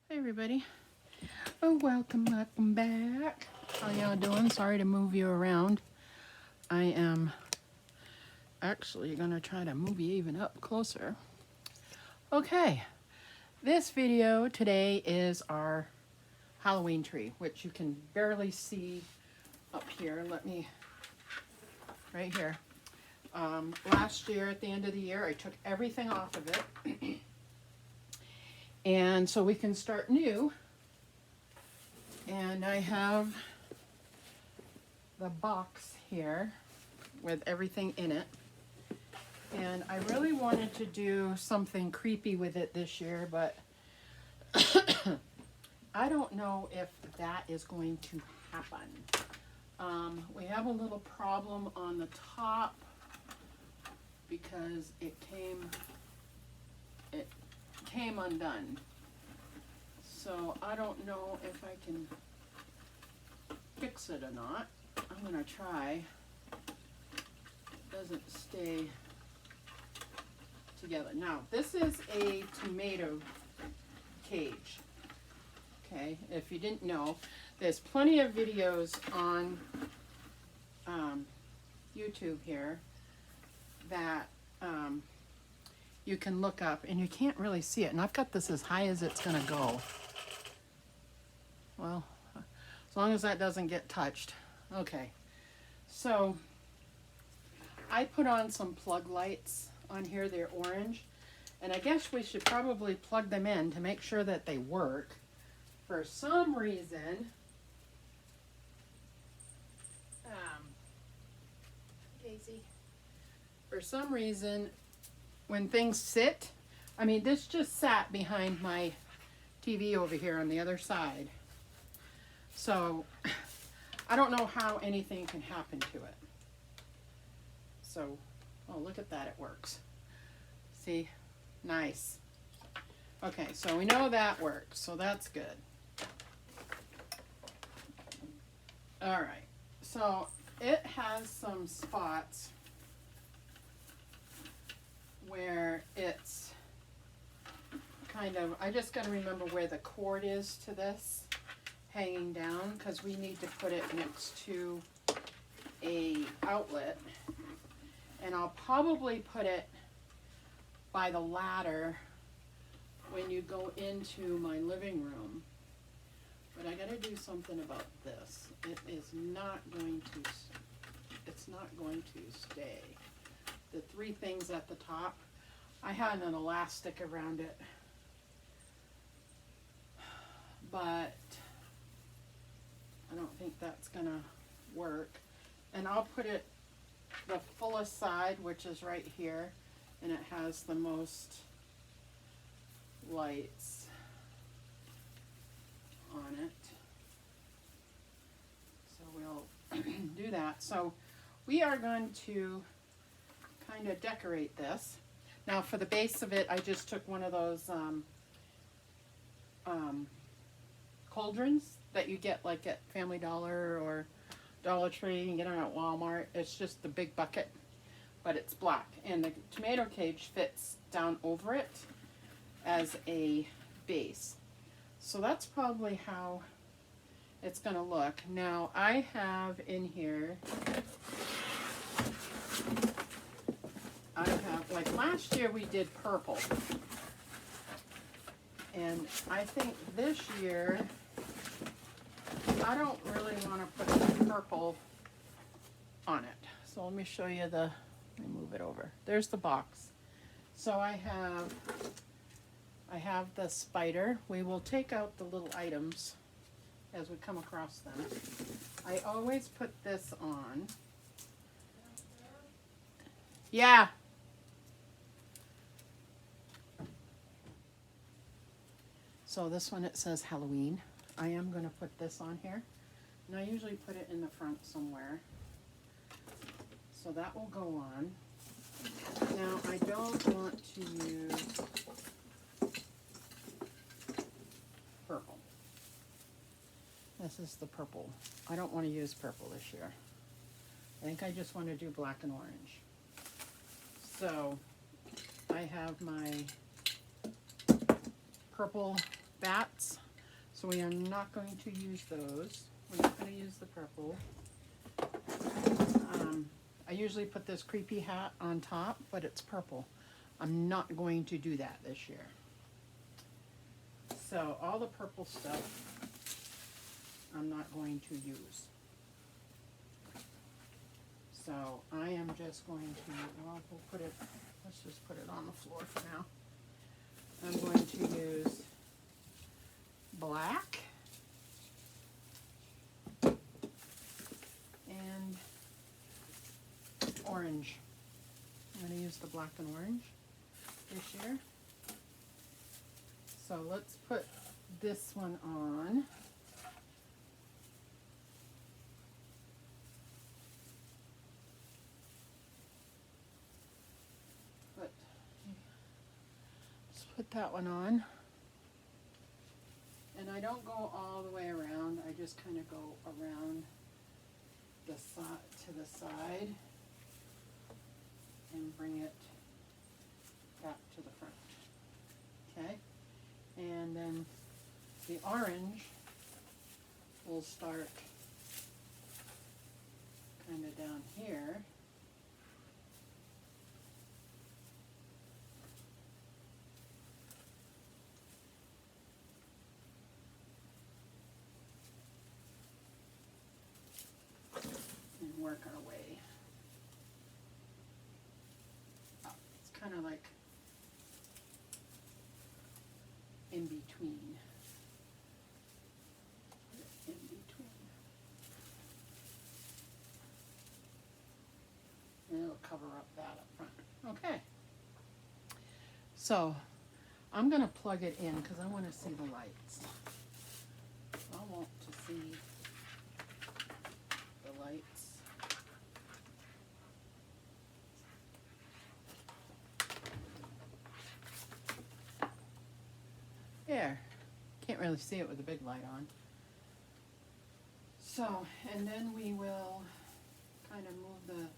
Hey everybody. Oh, welcome back. How y'all doing? Sorry to move you around. I am actually gonna try to move you even up closer. Okay, this video today is our Halloween tree, which you can barely see up here. Right here. Last year at the end of the year, I took everything off of it. And so we can start new. And I have the box here with everything in it. And I really wanted to do something creepy with it this year, but I don't know if that is going to happen. We have a little problem on the top because it came undone. So I don't know if I can fix it or not. I'm gonna try. It doesn't stay together. Now, this is a tomato cage. Okay, if you didn't know, there's plenty of videos on YouTube here that you can look up, and you can't really see it. And I've got this as high as it's gonna go. Well, as long as that doesn't get touched. Okay, so I put on some plug lights on here. They're orange, and I guess we should probably plug them in to make sure that they work. For some reason, Daisy, for some reason, when things sit, I mean, this just sat behind my TV over here on the other side. So I don't know how anything can happen to it. So, oh, look at that, it works. See, nice. Okay, so we know that works, so that's good. All right, so it has some spots where it's kind of, I just got to remember where the cord is to this hanging down, because we need to put it next to a outlet, and I'll probably put it by the ladder when you go into my living room. But I got to do something about this. It's not going to stay. The three things at the top, I had an elastic around it, but I don't think that's gonna work. And I'll put it the fullest side, which is right here, and it has the most lights on it. So we'll do that. So we are going to kind of decorate this. Now for the base of it, I just took one of those cauldrons that you get like at Family Dollar or Dollar Tree. You can get them at Walmart. It's just the big bucket, but it's black. And the tomato cage fits down over it as a base. So that's probably how it's gonna look. Now I have in here, like last year we did purple. And I think this year, I don't really want to put purple on it. So let me show you let me move it over. There's the box. So I have the spider. We will take out the little items as we come across them. I always put this on. Yeah. So this one, it says Halloween. I am going to put this on here. And I usually put it in the front somewhere. So that will go on. Now I don't want to use purple. This is the purple. I don't want to use purple this year. I think I just want to do black and orange. So I have my purple bats, so we are not going to use those. We're not going to use the purple. I usually put this creepy hat on top, but it's purple. I'm not going to do that this year. So all the purple stuff I'm not going to use. So I am just going to, well, we'll put it, let's just put it on the floor for now. I'm going to use black and orange. I'm going to use the black and orange this year. So let's put this one on. Put that one on. And I don't go all the way around. I just kind of go around the side to the side and bring it back to the front. Okay? And then the orange will start kind of down here. And work our way up. It's kind of like in between. In between. And it'll cover up that up front. Okay. So I'm going to plug it in because I want to see the lights. I want to see the lights. There. Can't really see it with the big light on. So, and then we will kind of move the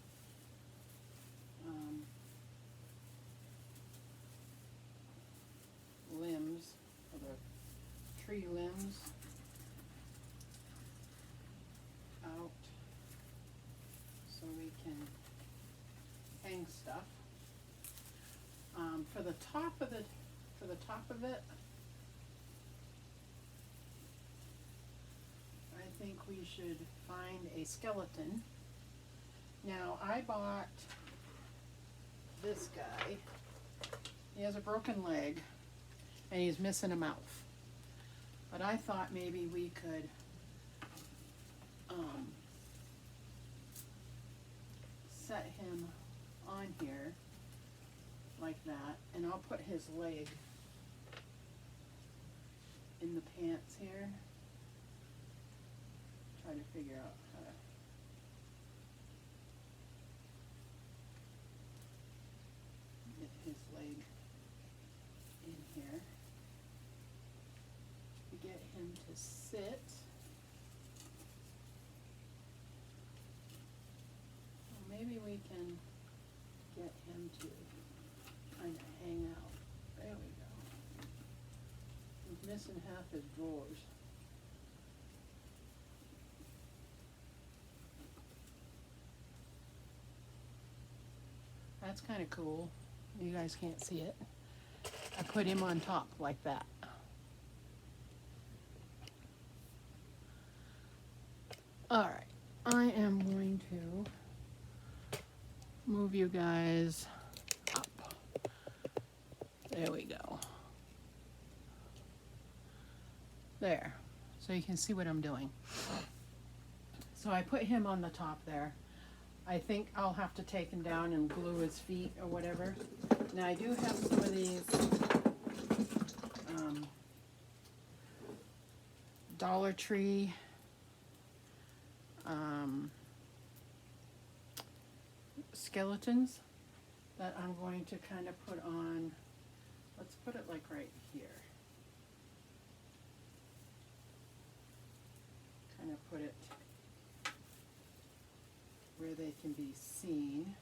limbs, or the tree limbs out so we can hang stuff. For the top of it, I think we should find a skeleton. Now I bought this guy. He has a broken leg and he's missing a mouth. But I thought maybe we could set him on here like that, and I'll put his leg in the pants here. Try to figure out how to get his leg in here. To get him to sit. Well, maybe we can get him to kind of hang out. There we go. He's missing half his drawers. That's kind of cool. You guys can't see it. I put him on top like that. Alright, I am going to move you guys up. There we go. There, so you can see what I'm doing. So I put him on the top there. I think I'll have to take him down and glue his feet or whatever. Now I do have some of these Dollar Tree skeletons that I'm going to kind of put on. Let's put it like right here. Kind of put it where they can be seen.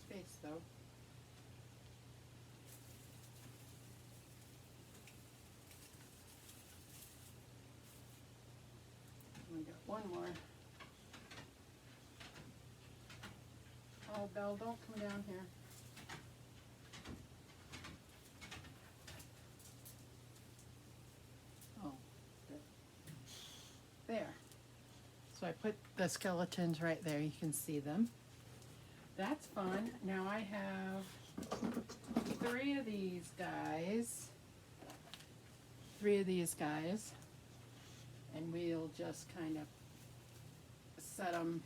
face though. We got one more. Oh, Belle, don't come down here. Oh, good. There. So I put the skeletons right there. You can see them. That's fun. Now I have 3 of these guys. 3 of these guys. And we'll just kind of set them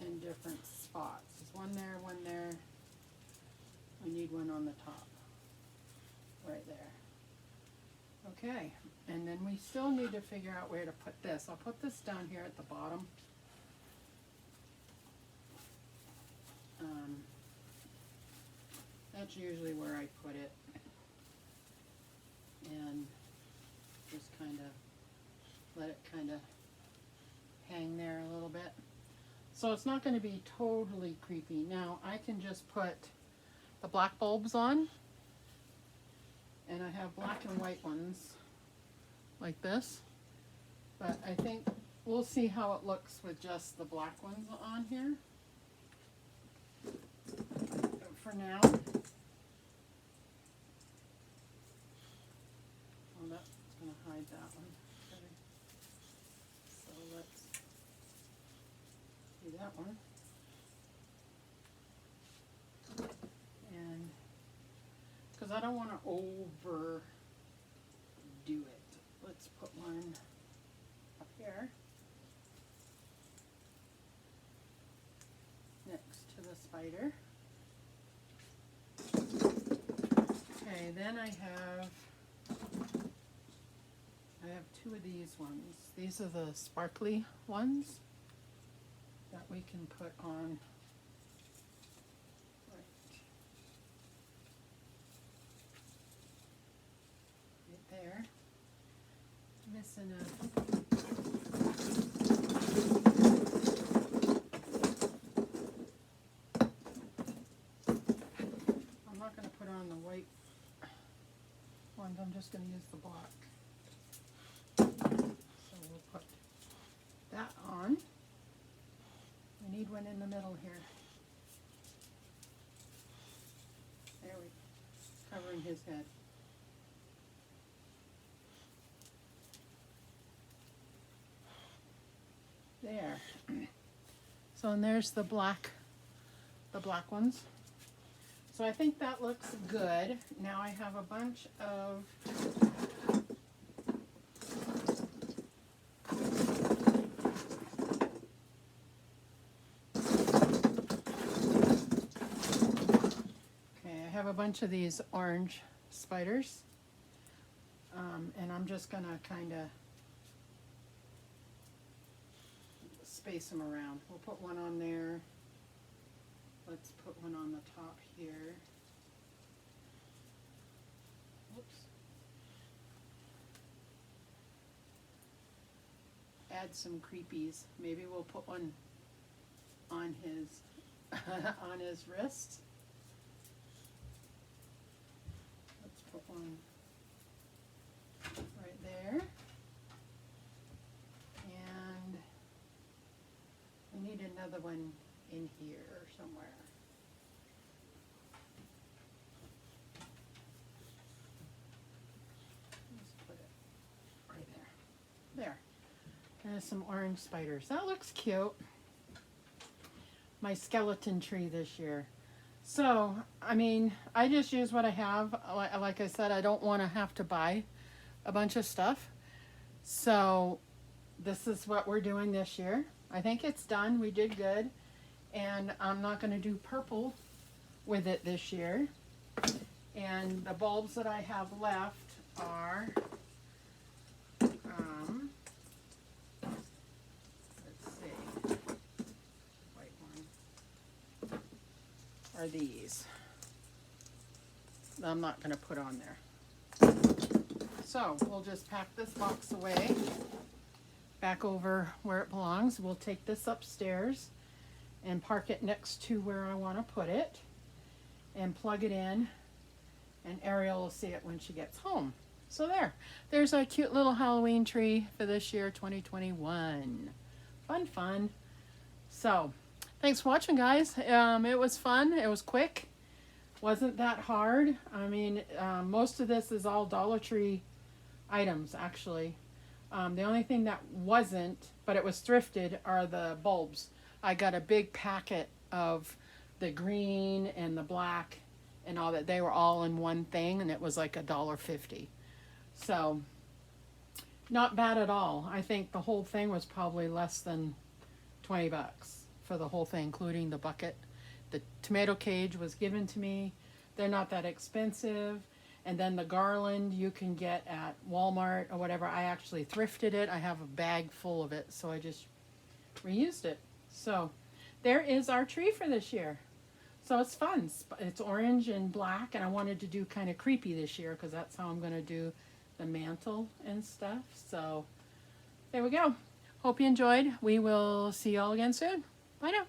in different spots. There's one there. We need one on the top. Right there. Okay, and then we still need to figure out where to put this. I'll put this down here at the bottom. That's usually where I put it. And just kind of let it kind of hang there a little bit. So it's not going to be totally creepy. Now I can just put the black bulbs on, and I have black and white ones like this, but I think we'll see how it looks with just the black ones on here. But for now, oh, that's going to hide that one. Okay. So let's do that one. And because I don't want to overdo it, let's put one up here next to the spider. Okay, then I have 2 of these ones. These are the sparkly ones that we can put on right there. Missing I'm not going to put on the white ones, I'm just going to use the black. So we'll put that on. We need one in the middle here. There we go. Covering his head. There. So and there's the black ones. So I think that looks good. Now I have a bunch of these orange spiders, and I'm just gonna kind of space them around. We'll put one on there. Let's put one on the top here. Whoops. Add some creepies. Maybe we'll put one on his on his wrist. Let's put one right there. And we need another one in here somewhere. Let's put it right there. There. There's some orange spiders. That looks cute. My skeleton tree this year. So, I mean, I just use what I have. Like I said, I don't want to have to buy a bunch of stuff. So, this is what we're doing this year. I think it's done. We did good. And I'm not going to do purple with it this year. And the bulbs that I have left are, let's see, white one, are these. I'm not going to put on there. So we'll just pack this box away, back over where it belongs. We'll take this upstairs and park it next to where I want to put it and plug it in, and Ariel will see it when she gets home. So there's our cute little Halloween tree for this year, 2021. Fun. So thanks for watching, guys. It was fun. It was quick. Wasn't that hard. I mean, most of this is all Dollar Tree items, actually. The only thing that wasn't, but it was thrifted, are the bulbs. I got a big packet of the green and the black and all that. They were all in one thing, and it was like $1.50. So not bad at all. I think the whole thing was probably less than 20 bucks for the whole thing, including the bucket. The tomato cage was given to me. They're not that expensive. And then the garland you can get at Walmart or whatever. I actually thrifted it. I have a bag full of it, so I just reused it. So there is our tree for this year. So it's fun. It's orange and black, and I wanted to do kind of creepy this year because that's how I'm going to do the mantle and stuff. So there we go. Hope you enjoyed. We will see you all again soon. Bye now.